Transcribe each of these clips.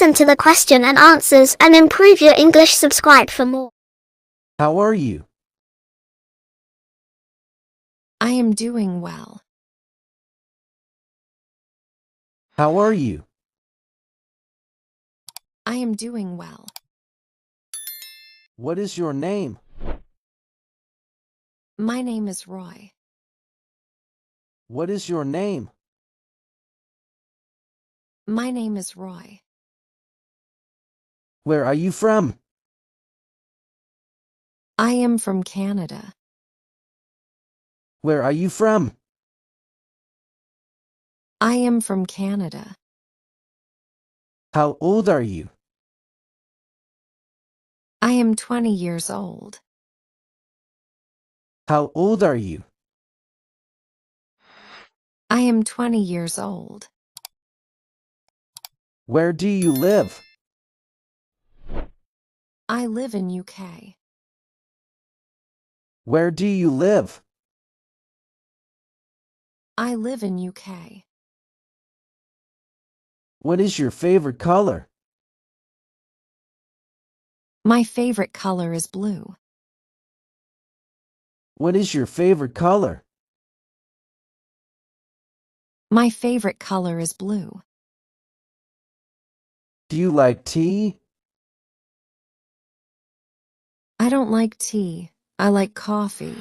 listen to the question and answers and improve your English. Subscribe for more. How are you? I am doing well. How are you? I am doing well. What is your name? My name is Roy. What is your name? My name is Roy. Where are you from? I am from Canada. Where are you from? I am from Canada. How old are you? I am 20 years old. How old are you? I am 20 years old. Where do you live? I live in UK. Where do you live? I live in UK. What is your favorite color? My favorite color is blue. What is your favorite color? My favorite color is blue. Do you like tea? I don't like tea. I like coffee.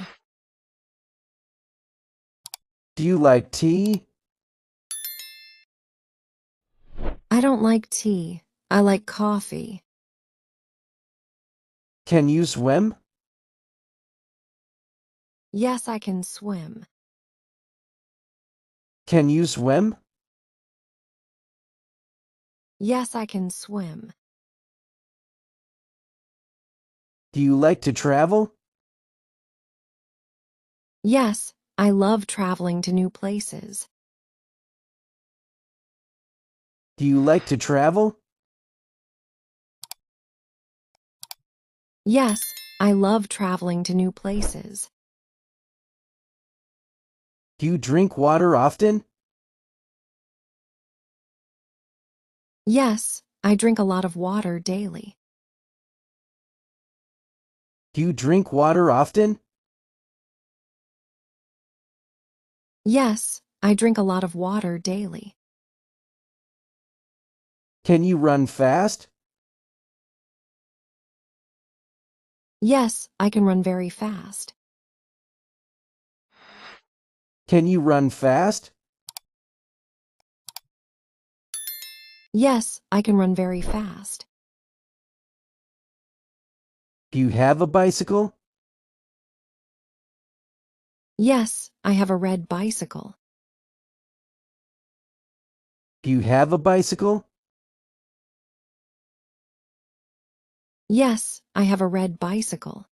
Do you like tea? I don't like tea. I like coffee. Can you swim? Yes, I can swim. Can you swim? Yes, I can swim. Do you like to travel? Yes, I love traveling to new places. Do you like to travel? Yes, I love traveling to new places. Do you drink water often? Yes, I drink a lot of water daily. Do you drink water often? Yes, I drink a lot of water daily. Can you run fast? Yes, I can run very fast. Can you run fast? Yes, I can run very fast. Do you have a bicycle? Yes, I have a red bicycle. Do you have a bicycle? Yes, I have a red bicycle.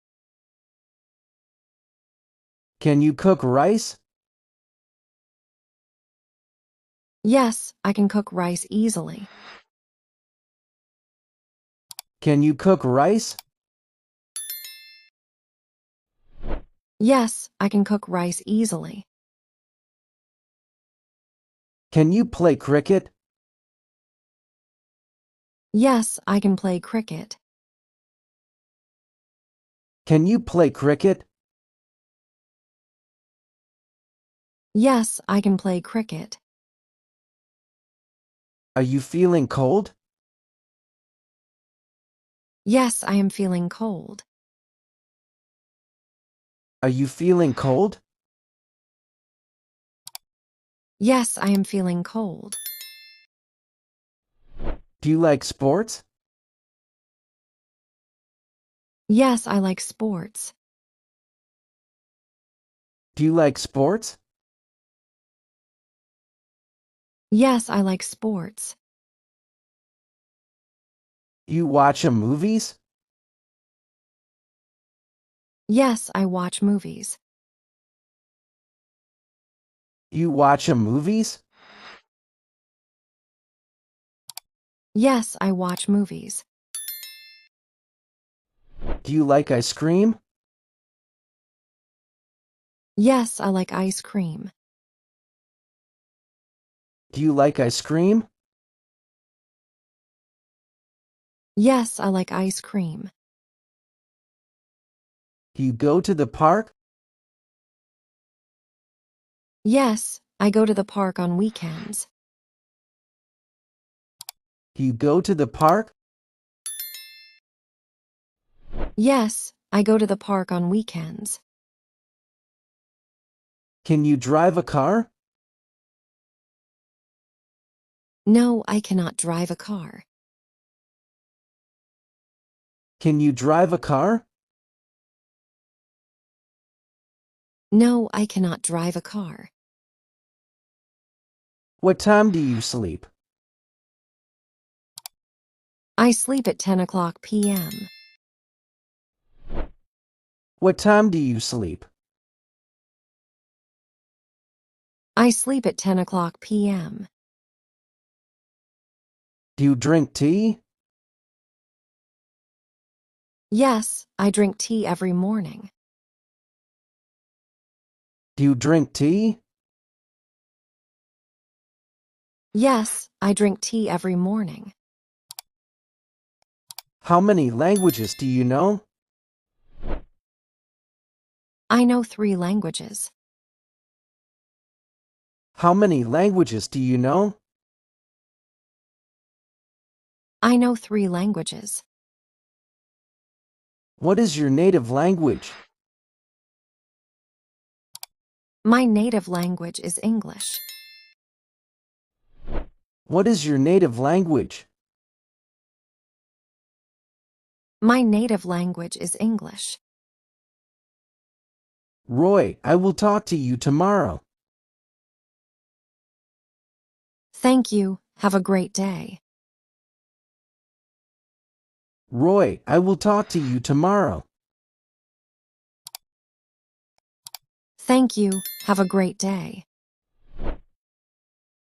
Can you cook rice? Yes, I can cook rice easily. Can you cook rice? Yes, I can cook rice easily. Can you play cricket? Yes, I can play cricket. Can you play cricket? Yes, I can play cricket. Are you feeling cold? Yes, I am feeling cold. Are you feeling cold? Yes, I am feeling cold. Do you like sports? Yes, I like sports. Do you like sports? Yes, I like sports. Do you watch movies? Yes, I watch movies. Do you watch movies? Yes, I watch movies. Do you like ice cream? Yes, I like ice cream. Do you like ice cream? Yes, I like ice cream. Do you go to the park? Yes, I go to the park on weekends. Do you go to the park? Yes, I go to the park on weekends. Can you drive a car? No, I cannot drive a car. Can you drive a car? No, I cannot drive a car. What time do you sleep? I sleep at 10 o'clock p.m. What time do you sleep? I sleep at 10 o'clock p.m. Do you drink tea? Yes, I drink tea every morning. Do you drink tea? Yes, I drink tea every morning. How many languages do you know? I know 3 languages. How many languages do you know? I know 3 languages. What is your native language? My native language is English. What is your native language? My native language is English. Roy, I will talk to you tomorrow. Thank you. Have a great day. Roy, I will talk to you tomorrow. Thank you. Have a great day.